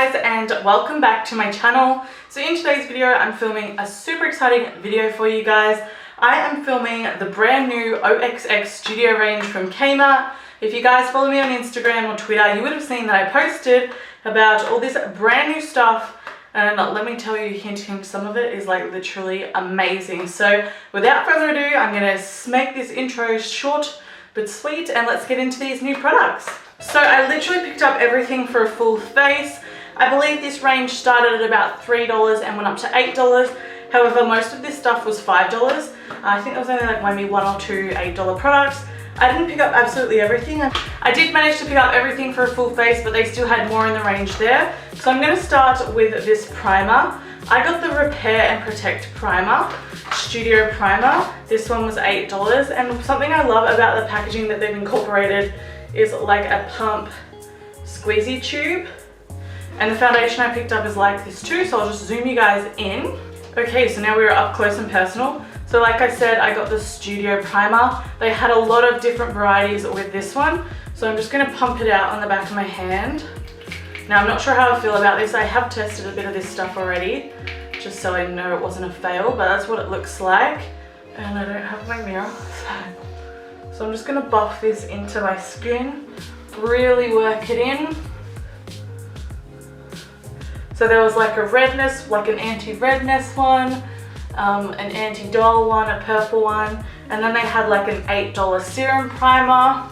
guys, and welcome back to my channel. So in today's video I'm filming a super exciting video for you guys. I am filming the brand new Oxx studio range from Kmart. If you guys follow me on Instagram or Twitter, you would have seen that I posted about all this brand new stuff, and let me tell you, hint hint, some of it is like literally amazing. So without further ado, I'm gonna make this intro short but sweet, and let's get into these new products. So I literally picked up everything for a full face. I believe this range started at about $3 and went up to $8. However, most of this stuff was $5. I think there was only like maybe one or two $8 products. I didn't pick up absolutely everything. I did manage to pick up everything for a full face, but they still had more in the range there. So I'm going to start with this primer. I got the Repair and Protect Primer, Studio Primer. This one was $8, and something I love about the packaging that they've incorporated is like a pump squeezy tube. And the foundation I picked up is like this too, so I'll just zoom you guys in. Okay, so now we're up close and personal. So like I said, I got the Studio Primer. They had a lot of different varieties with this one. So I'm just gonna pump it out on the back of my hand. Now I'm not sure how I feel about this. I have tested a bit of this stuff already, just so I know it wasn't a fail, but that's what it looks like. And I don't have my mirror, so I'm just gonna buff this into my skin, really work it in. So there was like a redness, like an anti-redness one, an anti-dull one, a purple one, and then they had like an $8 serum primer.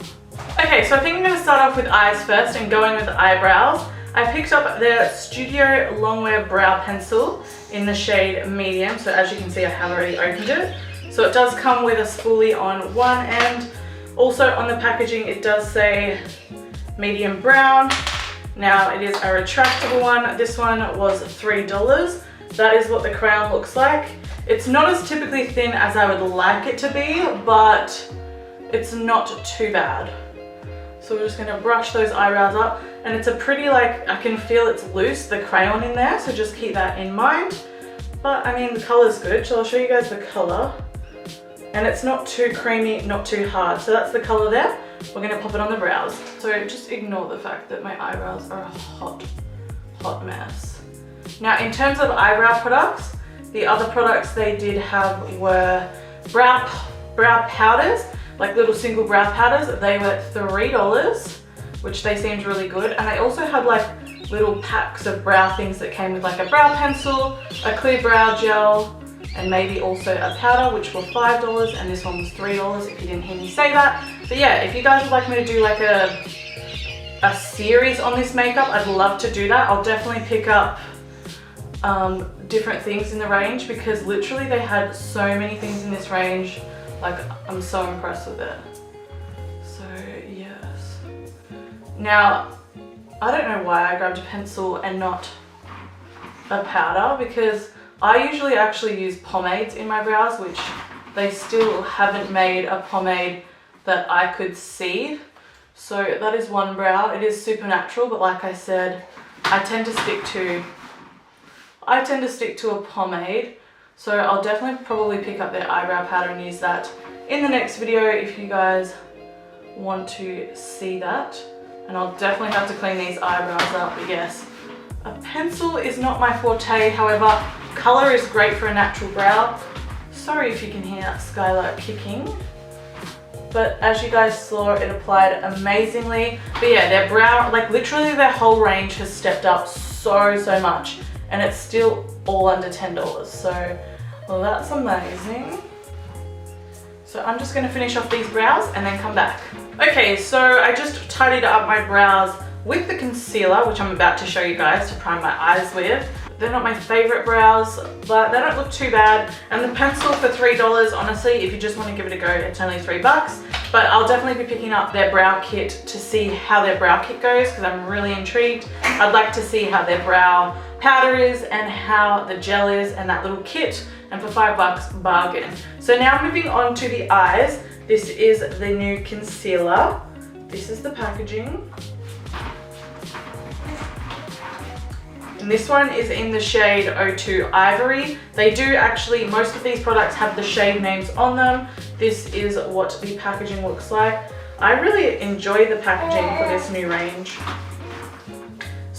Okay, so I think I'm gonna start off with eyes first and go in with eyebrows. I picked up their Studio Longwear Brow Pencil in the shade medium. So as you can see, I have already opened it. So it does come with a spoolie on one end. Also on the packaging, it does say medium brown. Now it is a retractable one. This one was $3. That is what the crown looks like. It's not as typically thin as I would like it to be, but it's not too bad. So we're just gonna brush those eyebrows up, and it's a pretty, like, I can feel it's loose, the crayon in there, so just keep that in mind. But I mean, the color's good, so I'll show you guys the color. And it's not too creamy, not too hard. So that's the color there. We're gonna pop it on the brows. So just ignore the fact that my eyebrows are a hot mess. Now in terms of eyebrow products, the other products they did have were brow powders, like little single brow powders. They were $3, which they seemed really good. And they also had like little packs of brow things that came with like a brow pencil, a clear brow gel, and maybe also a powder, which were $5, and this one was $3 if you didn't hear me say that. But yeah, if you guys would like me to do like a series on this makeup, I'd love to do that. I'll definitely pick up different things in the range, because literally they had so many things in this range. Like, I'm so impressed with it. So yes. Now, I don't know why I grabbed a pencil and not a powder, because I usually actually use pomades in my brows, which they still haven't made a pomade that I could see. So that is one brow. It is super natural, but like I said, I tend to stick to a pomade. So I'll definitely probably pick up their eyebrow powder and use that in the next video if you guys want to see that. And I'll definitely have to clean these eyebrows up, but yes. A pencil is not my forte, however, color is great for a natural brow. Sorry if you can hear Skylar kicking. But as you guys saw, it applied amazingly. But yeah, their brow, like literally their whole range has stepped up so much. And it's still all under $10. So, well, that's amazing. So I'm just gonna finish off these brows and then come back. Okay, so I just tidied up my brows with the concealer, which I'm about to show you guys to prime my eyes with. They're not my favorite brows, but they don't look too bad. And the pencil for $3, honestly, if you just want to give it a go, it's only $3. But I'll definitely be picking up their brow kit to see how their brow kit goes, because I'm really intrigued. I'd like to see how their brow powder is and how the gel is and that little kit. And for $5, bargain. So now moving on to the eyes. This is the new concealer. This is the packaging. And this one is in the shade 02 Ivory. They do actually, most of these products have the shade names on them. This is what the packaging looks like. I really enjoy the packaging for this new range.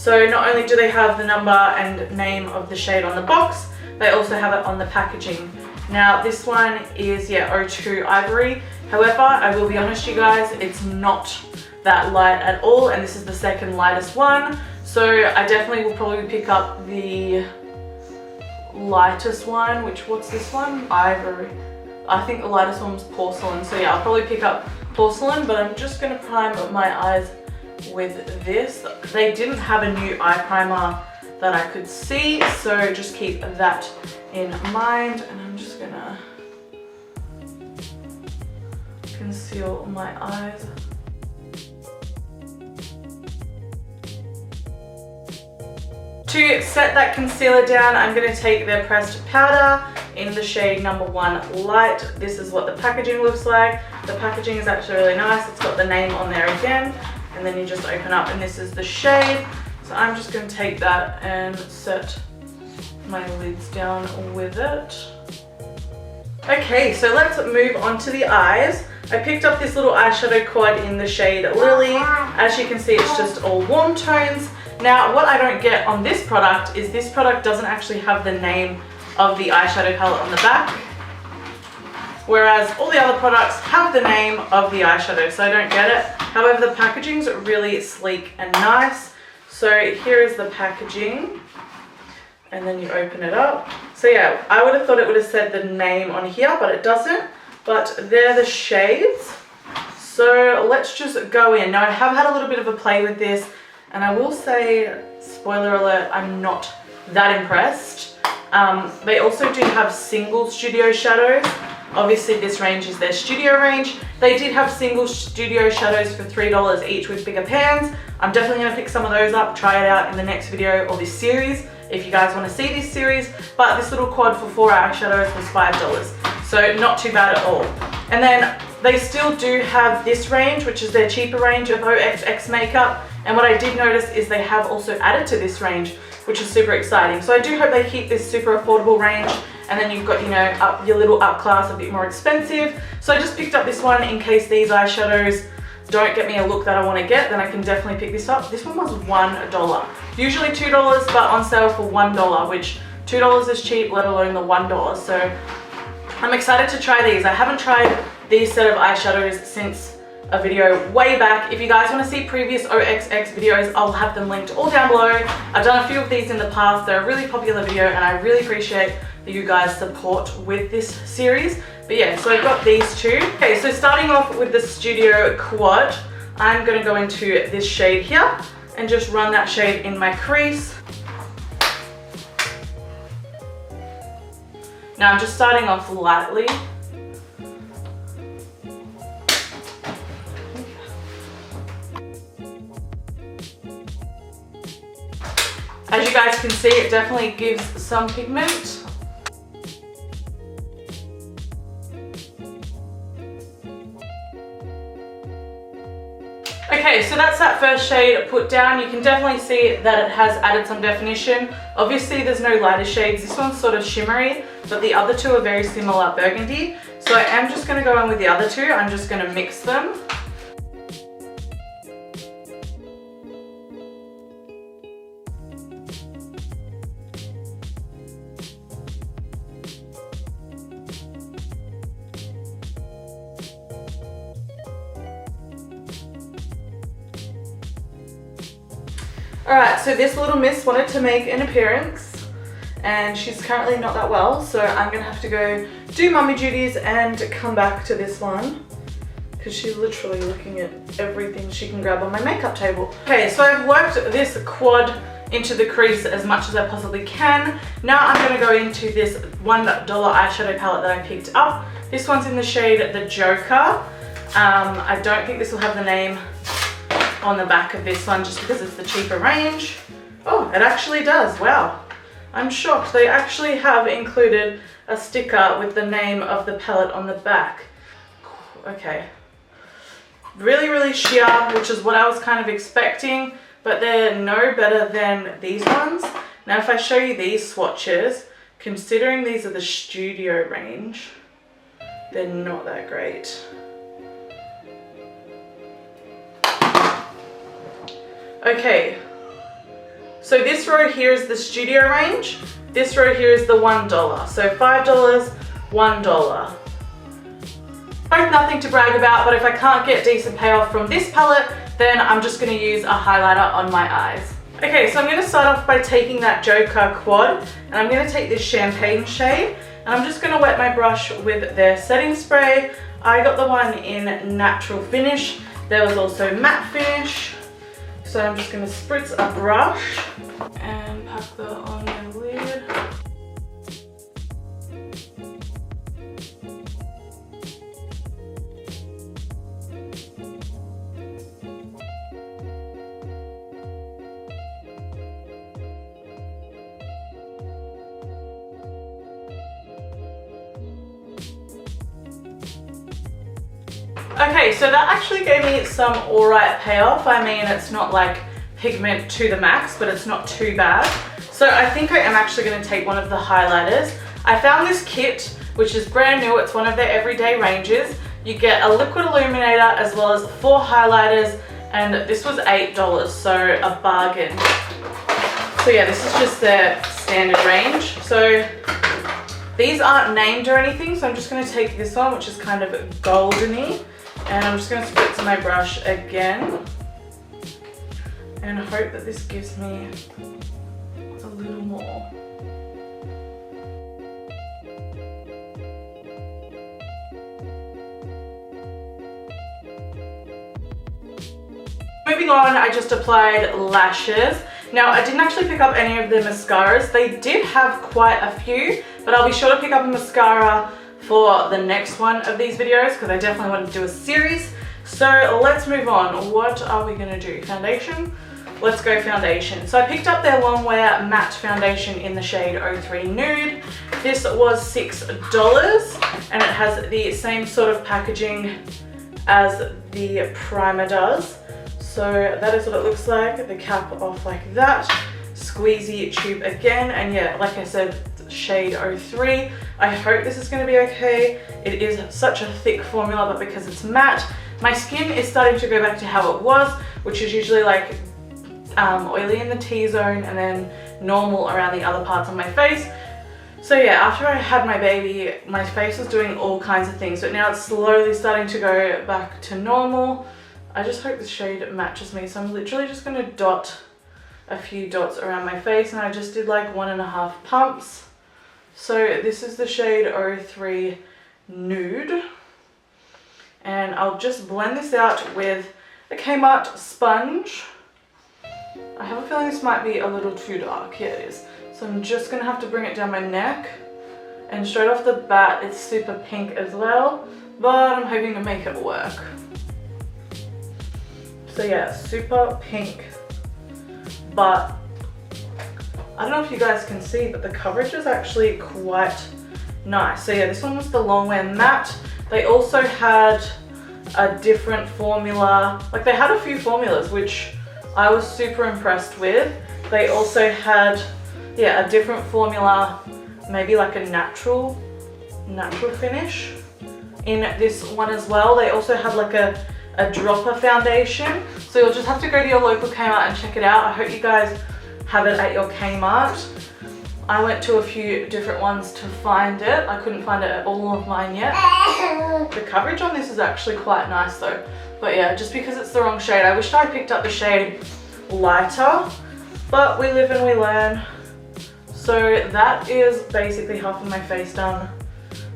So not only do they have the number and name of the shade on the box, they also have it on the packaging. Now this one is, yeah, 02 Ivory. However, I will be honest you guys, it's not that light at all, and this is the second lightest one. So I definitely will probably pick up the lightest one, what's this one? Ivory. I think the lightest one was Porcelain. So yeah, I'll probably pick up Porcelain, but I'm just gonna prime my eyes with this. They didn't have a new eye primer that I could see, so just keep that in mind. And I'm just gonna conceal my eyes. To set that concealer down, I'm going to take their pressed powder in the shade number 1 Light. This is what the packaging looks like. The packaging is actually really nice. It's got the name on there again, and then you just open up and this is the shade. So I'm just going to take that and set my lids down with it. Okay, so let's move on to the eyes. I picked up this little eyeshadow quad in the shade Lily. As you can see, it's just all warm tones. Now, what I don't get on this product is this product doesn't actually have the name of the eyeshadow palette on the back, whereas all the other products have the name of the eyeshadow, so I don't get it. However, the packaging's really sleek and nice. So here is the packaging, and then you open it up. So yeah, I would have thought it would have said the name on here, but it doesn't. But they're the shades. So let's just go in. Now, I have had a little bit of a play with this, and I will say, spoiler alert, I'm not that impressed. They also do have single studio shadows. Obviously this range is their studio range. They did have single studio shadows for $3 each with bigger pans. I'm definitely gonna pick some of those up, try it out in the next video or this series, if you guys wanna see this series. But this little quad for 4 eyeshadows was $5. So not too bad at all. And then they still do have this range, which is their cheaper range of OXX makeup. And what I did notice is they have also added to this range, which is super exciting. So I do hope they keep this super affordable range, and then you've got, you know, your little up class, a bit more expensive. So I just picked up this one in case these eyeshadows don't get me a look that I want to get, then I can definitely pick this up. This one was $1. Usually $2, but on sale for $1, which $2 is cheap, let alone the $1. So I'm excited to try these. I haven't tried these set of eyeshadows since a video way back. If you guys want to see previous OXX videos, I'll have them linked all down below. I've done a few of these in the past. They're a really popular video, and I really appreciate you guys' support with this series. But yeah, so I've got these two. Okay, so starting off with the Studio Quad, I'm going to go into this shade here and just run that shade in my crease. Now I'm just starting off lightly. As you guys can see, it definitely gives some pigment. Okay, so that's that first shade put down. You can definitely see that it has added some definition. Obviously there's no lighter shades. This one's sort of shimmery, but the other two are very similar burgundy. So I am just going to go in with the other two. I'm just going to mix them. Alright, so this little miss wanted to make an appearance, and she's currently not that well, so I'm going to have to go do mummy duties and come back to this one, because she's literally looking at everything she can grab on my makeup table. Okay, so I've worked this quad into the crease as much as I possibly can. Now I'm going to go into this $1 eyeshadow palette that I picked up. This one's in the shade The Joker. I don't think this will have the name on the back of this one just because it's the cheaper range. Oh, it actually does. Wow. I'm shocked. They actually have included a sticker with the name of the palette on the back. Okay. Really, really sheer, which is what I was kind of expecting, but they're no better than these ones. Now, if I show you these swatches, considering these are the studio range, they're not that great. Okay, So this row here is the studio range. This row here is the $1. So $5, $1. Both nothing to brag about, but if I can't get decent payoff from this palette, then I'm just going to use a highlighter on my eyes. Okay, so I'm going to start off by taking that Joker quad, and I'm going to take this champagne shade, and I'm just going to wet my brush with their setting spray. I got the one in natural finish. There was also matte finish. So I'm just going to spritz a brush and pack that on my lid. Okay, so that actually gave me some alright payoff. I mean, it's not like pigment to the max, but it's not too bad. So I think I am actually going to take one of the highlighters. I found this kit, which is brand new. It's one of their everyday ranges. You get a liquid illuminator as well as 4 highlighters, and this was $8, so a bargain. So yeah, this is just their standard range. So these aren't named or anything, so I'm just going to take this one, which is kind of goldeny. And I'm just going to spritz my brush again and hope that this gives me a little more. Moving on, I just applied lashes. Now, I didn't actually pick up any of their mascaras. They did have quite a few, but I'll be sure to pick up a mascara for the next one of these videos because I definitely want to do a series. So let's move on. What are we going to do? Foundation? Let's go foundation. So I picked up their long wear matte foundation in the shade 03 Nude. This was $6 and it has the same sort of packaging as the primer does. So that is what it looks like. The cap off like that. Squeezy tube again, and yeah, like I said, shade 03. I hope this is going to be okay. It is such a thick formula, but because it's matte, my skin is starting to go back to how it was, which is usually like oily in the T-zone and then normal around the other parts of my face. So yeah, after I had my baby, my face was doing all kinds of things, but now it's slowly starting to go back to normal. I just hope the shade matches me, so I'm literally just going to dot a few dots around my face, and I just did like 1.5 pumps. So this is the shade 03 Nude, and I'll just blend this out with a Kmart sponge. I have a feeling this might be a little too dark. Yeah, it is. So I'm just going to have to bring it down my neck, and straight off the bat it's super pink as well, but I'm hoping to make it work. So yeah, super pink, but I don't know if you guys can see, but the coverage is actually quite nice. So yeah, this one was the long wear matte. They also had a different formula, like they had a few formulas, which I was super impressed with. They also had, yeah, a different formula, maybe like a natural finish in this one as well. They also had like a dropper foundation. So you'll just have to go to your local Kmart and check it out. I hope you guys have it at your Kmart. I went to a few different ones to find it. I couldn't find it at all of mine yet. The coverage on this is actually quite nice though. But yeah, just because it's the wrong shade. I wished I picked up the shade lighter, but we live and we learn. So that is basically half of my face done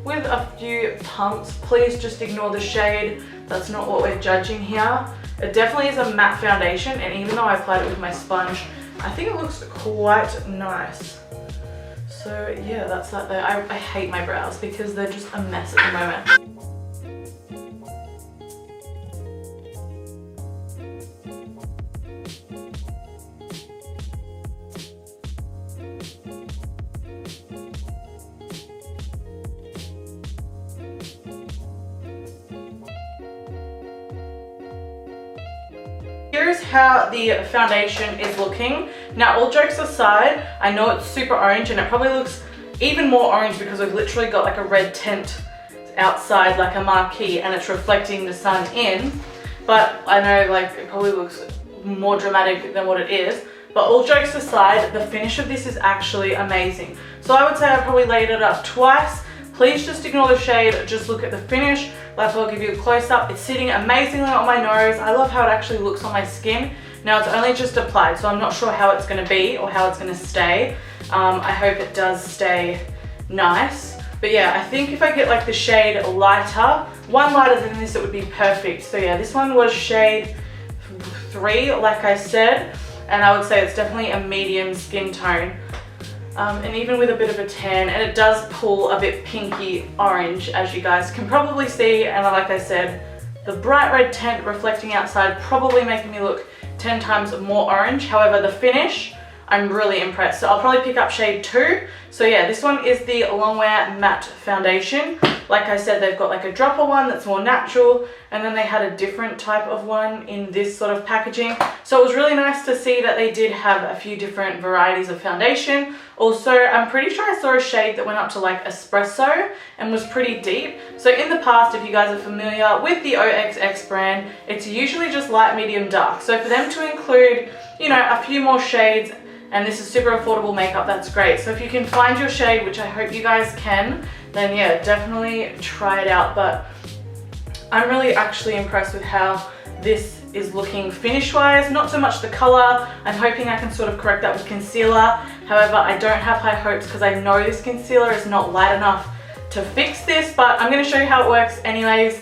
with a few pumps. Please just ignore the shade. That's not what we're judging here. It definitely is a matte foundation, and even though I applied it with my sponge, I think it looks quite nice. So yeah, that's that there. I hate my brows because they're just a mess at the moment. Here's how the foundation is looking. Now, all jokes aside, I know it's super orange and it probably looks even more orange because we've literally got like a red tint outside, like a marquee, and it's reflecting the sun in. But I know like it probably looks more dramatic than what it is. But all jokes aside, the finish of this is actually amazing. So I would say I probably laid it up twice. Please just ignore the shade, just look at the finish. Like I'll give you a close up. It's sitting amazingly on my nose. I love how it actually looks on my skin. Now it's only just applied, so I'm not sure how it's going to be or how it's going to stay. I hope it does stay nice. But yeah, I think if I get like the shade lighter, one lighter than this, it would be perfect. So yeah, this one was shade 3, like I said, and I would say it's definitely a medium skin tone. And even with a bit of a tan, and it does pull a bit pinky orange, as you guys can probably see. And like I said, the bright red tint reflecting outside probably making me look 10 times more orange. However, the finish, I'm really impressed. So I'll probably pick up shade 2. So yeah, this one is the Longwear Matte Foundation. Like I said, they've got like a dropper one that's more natural, and then they had a different type of one in this sort of packaging. So it was really nice to see that they did have a few different varieties of foundation. Also, I'm pretty sure I saw a shade that went up to like espresso and was pretty deep. So in the past, if you guys are familiar with the OXX brand, it's usually just light, medium, dark. So for them to include, you know, a few more shades, and this is super affordable makeup, that's great. So if you can find your shade, which I hope you guys can, then yeah, definitely try it out. But I'm really actually impressed with how this is looking finish wise, not so much the color. I'm hoping I can sort of correct that with concealer. However, I don't have high hopes because I know this concealer is not light enough to fix this, but I'm going to show you how it works anyways.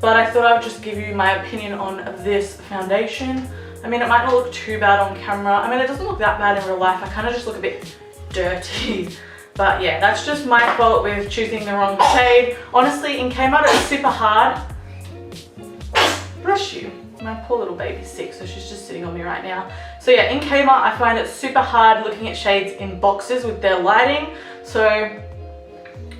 But I thought I would just give you my opinion on this foundation. I mean, it might not look too bad on camera. I mean, it doesn't look that bad in real life. I kind of just look a bit dirty. But yeah, that's just my fault with choosing the wrong shade. Honestly, in Kmart, it's super hard. Bless you. My poor little baby's sick, so she's just sitting on me right now. So yeah, in Kmart, I find it super hard looking at shades in boxes with their lighting. So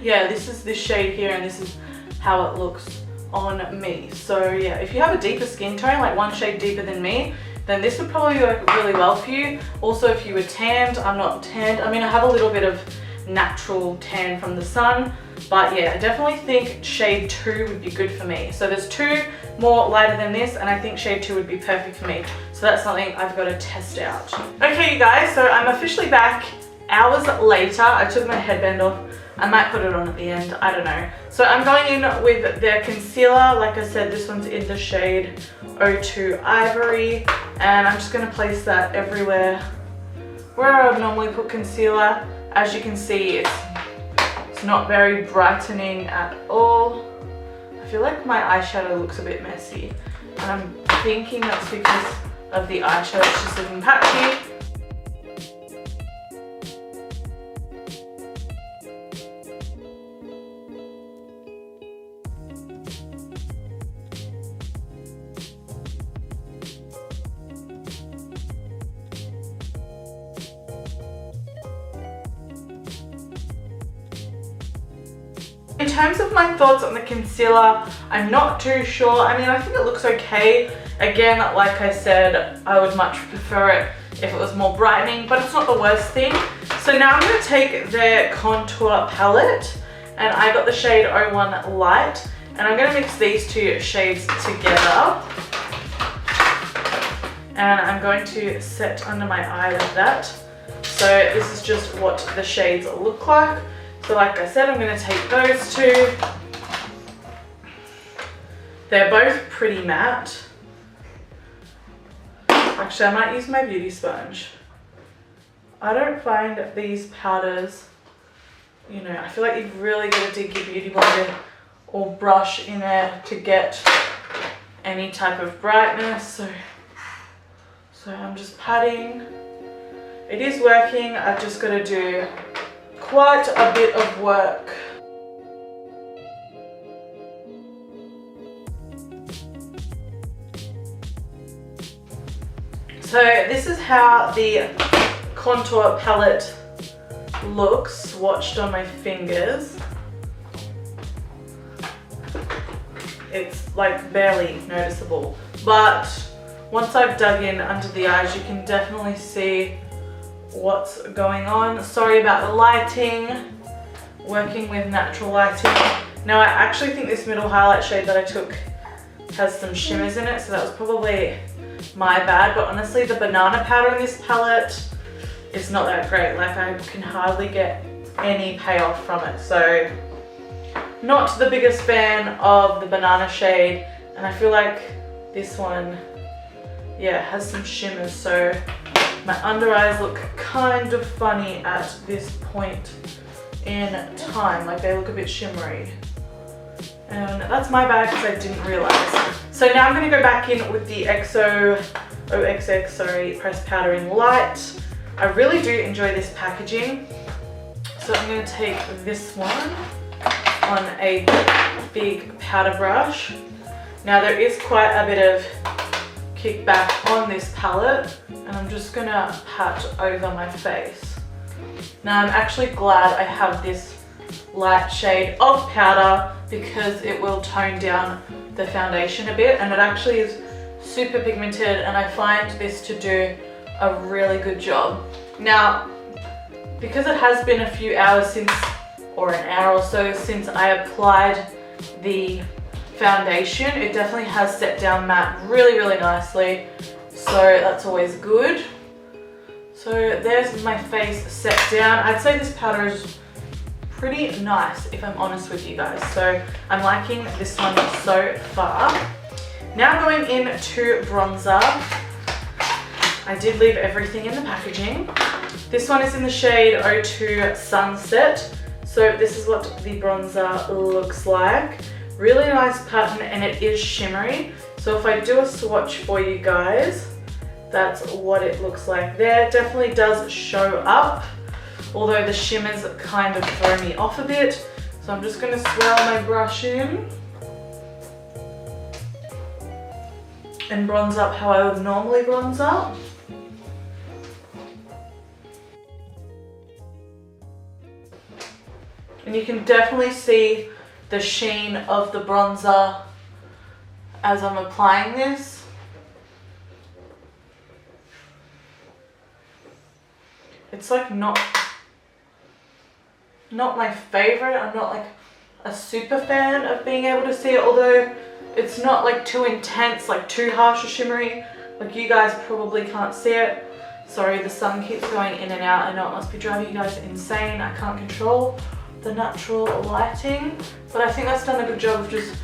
yeah, this is this shade here, and this is how it looks on me. So yeah, if you have a deeper skin tone, like one shade deeper than me, then this would probably work really well for you. Also, if you were tanned, I'm not tanned. I mean, I have a little bit of natural tan from the sun, but yeah, I definitely think shade 2 would be good for me. So there's 2 more lighter than this, and I think shade 2 would be perfect for me. So that's something I've got to test out. Okay, you guys, so I'm officially back hours later. I took my headband off. I might put it on at the end, I don't know. So I'm going in with their concealer. Like I said, this one's in the shade 02 Ivory, and I'm just going to place that everywhere where I would normally put concealer. As you can see, it's not very brightening at all. I feel like my eyeshadow looks a bit messy, and I'm thinking that's because of the eyeshadow. It's just looking patchy. In terms of my thoughts on the concealer, I'm not too sure. I mean, I think it looks okay. Again, like I said, I would much prefer it if it was more brightening, but it's not the worst thing. So now I'm going to take their contour palette, and I got the shade 01 Light, and I'm going to mix these 2 shades together. And I'm going to set under my eye like that. So this is just what the shades look like. So like I said, I'm going to take those 2. They're both pretty matte. Actually, I might use my beauty sponge. I don't find these powders, you know, I feel like you've really got to dig your beauty blender or brush in there to get any type of brightness. So I'm just patting. It is working. I've just got to do quite a bit of work. So this is how the contour palette looks swatched on my fingers. It's like barely noticeable, but once I've dug in under the eyes, you can definitely see what's going on. Sorry about the lighting, working with natural lighting. Now I actually think this middle highlight shade that I took has some shimmers in it, so that was probably my bad, but honestly the banana powder in this palette is not that great. Like I can hardly get any payoff from it. So not the biggest fan of the banana shade, and I feel like this one, yeah, has some shimmers, so my under eyes look kind of funny at this point in time, like they look a bit shimmery. And that's my bad because I didn't realize. So now I'm going to go back in with the OXX pressed powder in light. I really do enjoy this packaging. So I'm going to take this one on a big powder brush. Now there is quite a bit of kickback on this palette, and I'm just going to pat over my face. Now I'm actually glad I have this light shade of powder because it will tone down the foundation a bit, and it actually is super pigmented, and I find this to do a really good job. Now, because it has been a few hours since, or an hour or so since I applied the foundation, it definitely has set down matte really, really nicely, so that's always good. So there's my face set down. I'd say this powder is pretty nice, if I'm honest with you guys. So I'm liking this one so far. Now going into bronzer. I did leave everything in the packaging. This one is in the shade 02 Sunset. So this is what the bronzer looks like. Really nice pattern, and it is shimmery. So if I do a swatch for you guys, that's what it looks like there. It definitely does show up, although the shimmers kind of throw me off a bit. So I'm just going to swirl my brush in and bronze up how I would normally bronze up. And you can definitely see the sheen of the bronzer as I'm applying this. It's like not my favorite. I'm not like a super fan of being able to see it, although it's not like too intense, like too harsh or shimmery. Like you guys probably can't see it. Sorry, the sun keeps going in and out. I know it must be driving you guys insane. I can't control the natural lighting, but I think that's done a good job of just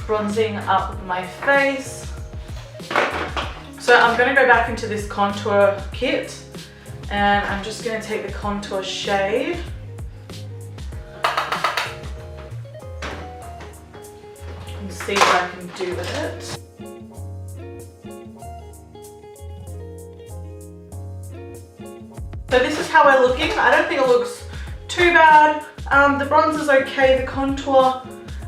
bronzing up my face. So I'm going to go back into this contour kit, and I'm just going to take the contour shade and see what I can do with it. So this is how we're looking. I don't think it looks too bad. The bronzer's okay, the contour,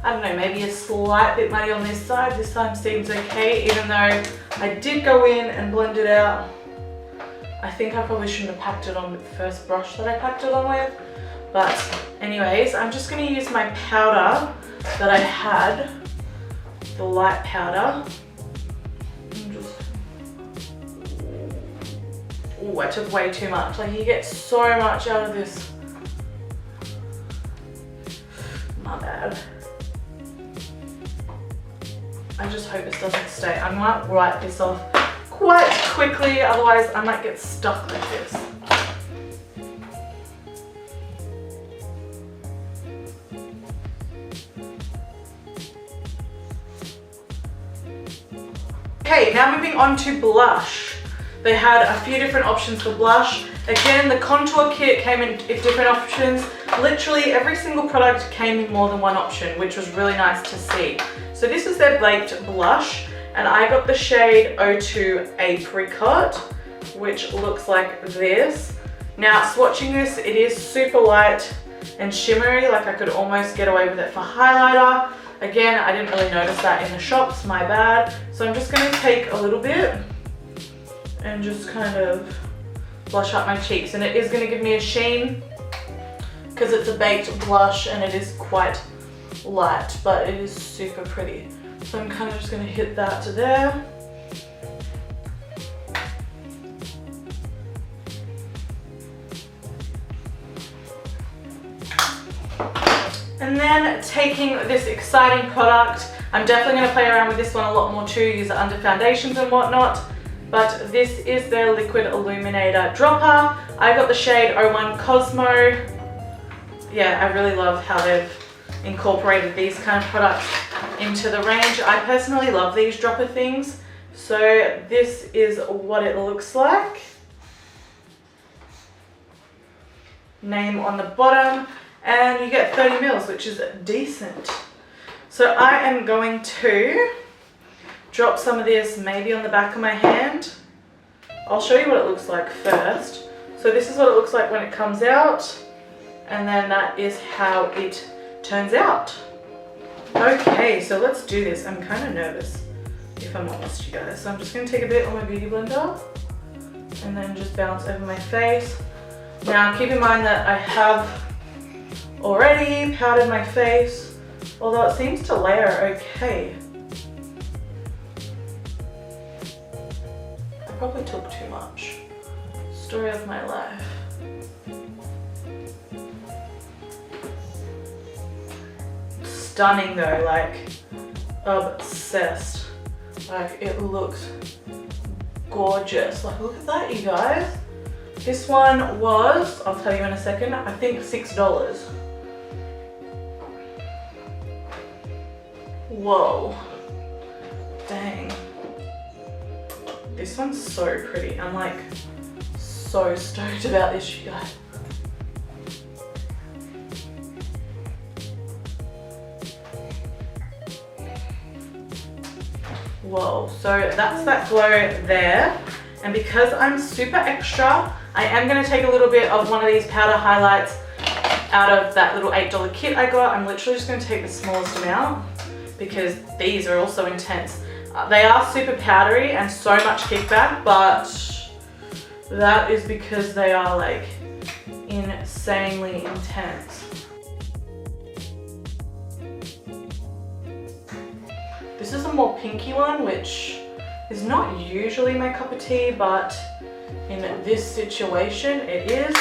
I don't know, maybe a slight bit muddy on this side. This side seems okay, even though I did go in and blend it out. I think I probably shouldn't have packed it on with the first brush that I packed it on with. But anyways, I'm just going to use my powder that I had, the light powder. And just, ooh, I took way too much. Like you get so much out of this. My bad. I just hope this doesn't stay. I might wipe this off quite quickly, otherwise I might get stuck like this. Okay, now moving on to blush. They had a few different options for blush. Again, the contour kit came in different options. Literally every single product came in more than one option, which was really nice to see. So this is their baked blush, and I got the shade 02 Apricot, which looks like this. Now swatching this, it is super light and shimmery, like I could almost get away with it for highlighter. Again, I didn't really notice that in the shops, my bad. So I'm just going to take a little bit and just kind of blush up my cheeks, and it is going to give me a sheen because it's a baked blush and it is quite light, but it is super pretty. So I'm kind of just going to hit that to there. And then taking this exciting product, I'm definitely going to play around with this one a lot more too, use it under foundations and whatnot. but this is their liquid illuminator dropper. I got the shade 01 Cosmo. Yeah, I really love how they've incorporated these kind of products into the range. I personally love these dropper things. So this is what it looks like. Name on the bottom, and you get 30 mils, which is decent. So I am going to drop some of this maybe on the back of my hand. I'll show you what it looks like first. So this is what it looks like when it comes out, and then that is how it turns out. Okay, so let's do this. I'm kind of nervous, if I'm honest, you guys. So I'm just going to take a bit on my beauty blender and then just bounce over my face. Now keep in mind that I have already powdered my face, although it seems to layer okay. I probably took too much. Story of my life. Stunning though, like obsessed. Like it looks gorgeous. Like look at that, you guys. This one was, I'll tell you in a second, I think $6. Whoa. Dang. This one's so pretty. I'm like so stoked about this, you guys. Whoa, so that's that glow there. And because I'm super extra, I am going to take a little bit of one of these powder highlights out of that little $8 kit I got. I'm literally just going to take the smallest amount because these are also intense. They are super powdery and so much kickback, but that is because they are like insanely intense. This is a more pinky one, which is not usually my cup of tea, but in this situation it is.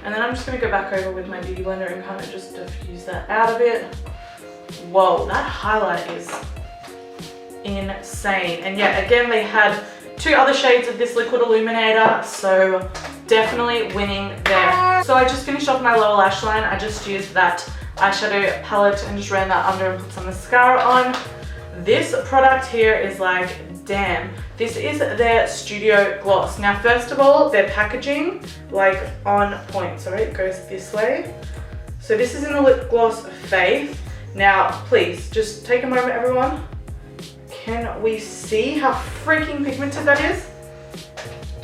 And then I'm just going to go back over with my beauty blender and kind of just diffuse that out a bit. Whoa, that highlight is insane. And yeah, again, they had 2 other shades of this liquid illuminator, so definitely winning there. So I just finished off my lower lash line. I just used that eyeshadow palette and just ran that under and put some mascara on. This product here is like, damn. This is their Studio Gloss. Now, first of all, their packaging, like on point. Sorry, it goes this way. So this is in the lip gloss Faith. Now, please, just take a moment, everyone. Can we see how freaking pigmented that is?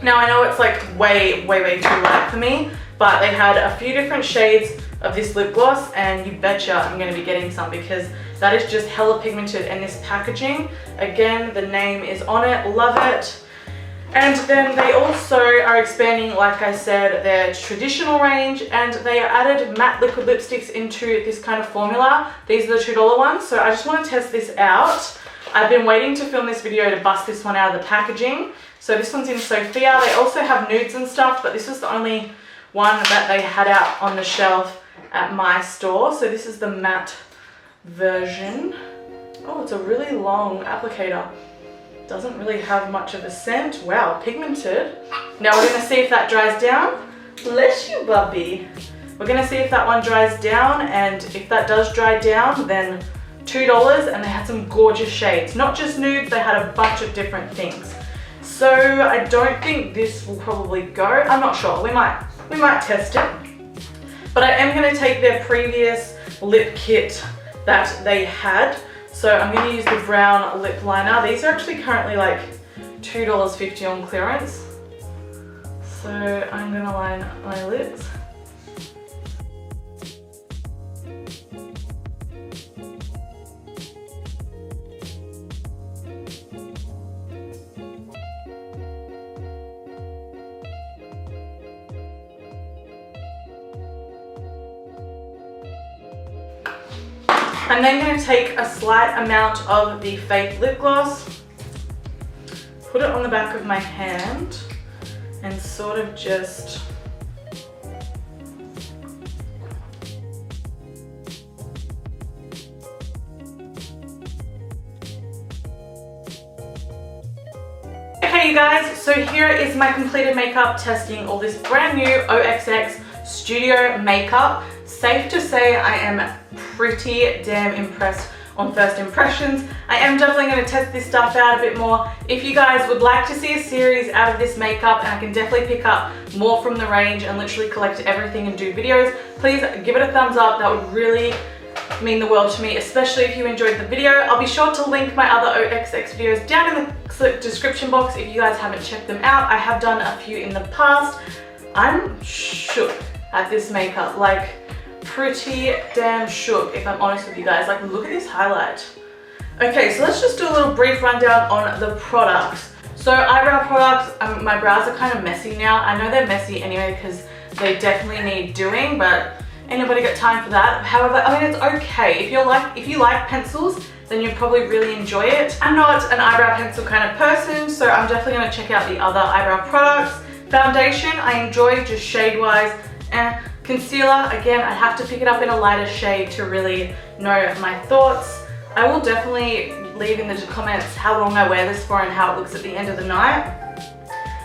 Now, I know it's like way too light for me, but they had a few different shades of this lip gloss, and you betcha I'm going to be getting some because that is just hella pigmented. And this packaging, again, the name is on it, love it. And then they also are expanding, like I said, their traditional range, and they added matte liquid lipsticks into this kind of formula. These are the $2 ones, so I just want to test this out. I've been waiting to film this video to bust this one out of the packaging. So this one's in Sophia. They also have nudes and stuff, but this was the only one that they had out on the shelf at my store. So this is the matte version. Oh, it's a really long applicator. Doesn't really have much of a scent. Wow, pigmented. Now we're gonna see if that dries down. Bless you, Bubby. We're gonna see if that one dries down, and if that does dry down, then $2, and they had some gorgeous shades. Not just nudes, they had a bunch of different things. So I don't think this will probably go. I'm not sure, we might test it. But I am gonna take their previous lip kit that they had. So I'm going to use the brown lip liner. These are actually currently like $2.50 on clearance. So I'm going to line my lips. I'm then going to take a slight amount of the Faith lip gloss, put it on the back of my hand, and sort of just okay, Okay you guys, so here is my completed makeup testing all this brand new OXX Studio makeup. Safe to say I am pretty damn impressed on first impressions. I am definitely going to test this stuff out a bit more. If you guys would like to see a series out of this makeup, and I can definitely pick up more from the range and literally collect everything and do videos, please give it a thumbs up. That would really mean the world to me, especially if you enjoyed the video. I'll be sure to link my other OXX videos down in the description box if you guys haven't checked them out. I have done a few in the past. I'm shook at this makeup, like pretty damn shook if I'm honest with you guys. Like look at this highlight. Okay, so let's just do a little brief rundown on the products. So eyebrow products, my brows are kind of messy now. I know they're messy anyway because they definitely need doing, but anybody got time for that? However, I mean, it's okay. If you like pencils, then you'll probably really enjoy it. I'm not an eyebrow pencil kind of person, so I'm definitely gonna check out the other eyebrow products. Foundation, I enjoy just shade-wise. Concealer, again, I have to pick it up in a lighter shade to really know my thoughts. I will definitely leave in the comments how long I wear this for and how it looks at the end of the night.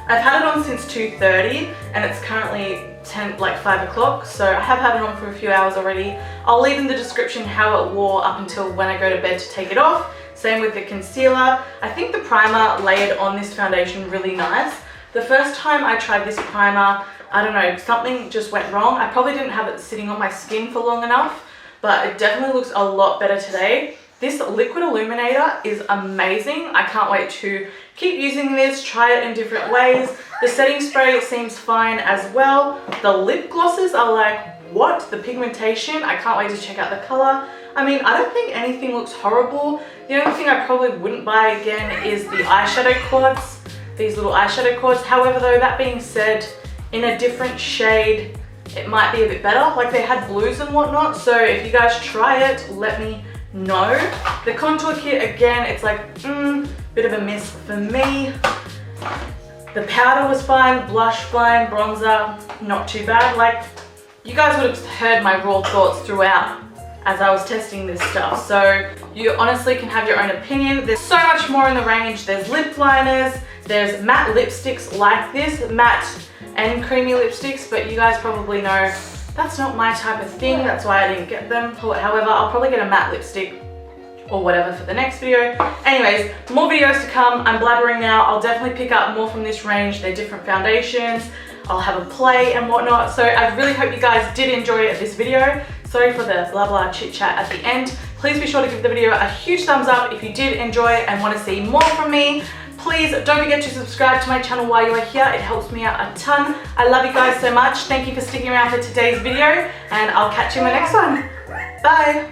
I've had it on since 2:30 and it's currently 5 o'clock, so I have had it on for a few hours already. I'll leave in the description how it wore up until when I go to bed to take it off. Same with the concealer. I think the primer layered on this foundation really nice. The first time I tried this primer, I don't know, something just went wrong. I probably didn't have it sitting on my skin for long enough, but it definitely looks a lot better today. This liquid illuminator is amazing. I can't wait to keep using this, try it in different ways. The setting spray seems fine as well. The lip glosses are like, what? The pigmentation, I can't wait to check out the color. I mean, I don't think anything looks horrible. The only thing I probably wouldn't buy again is the eyeshadow quads. These little eyeshadow quads. However though, that being said, in a different shade, it might be a bit better. Like they had blues and whatnot. So if you guys try it, let me know. The contour kit, again, it's like, bit of a miss for me. The powder was fine, blush fine, bronzer, not too bad. Like, you guys would have heard my raw thoughts throughout as I was testing this stuff. So you honestly can have your own opinion. There's so much more in the range. There's lip liners, there's matte lipsticks like this, matte and creamy lipsticks, but you guys probably know that's not my type of thing. That's why I didn't get them. However, I'll probably get a matte lipstick or whatever for the next video. Anyways, more videos to come. I'm blabbering now. I'll definitely pick up more from this range. They're different foundations. I'll have a play and whatnot. So I really hope you guys did enjoy this video. Sorry for the blah blah chit chat at the end. Please be sure to give the video a huge thumbs up if you did enjoy it and want to see more from me. Please don't forget to subscribe to my channel while you are here. It helps me out a ton. I love you guys so much. Thank you for sticking around for today's video, and I'll catch you in my next one. Bye.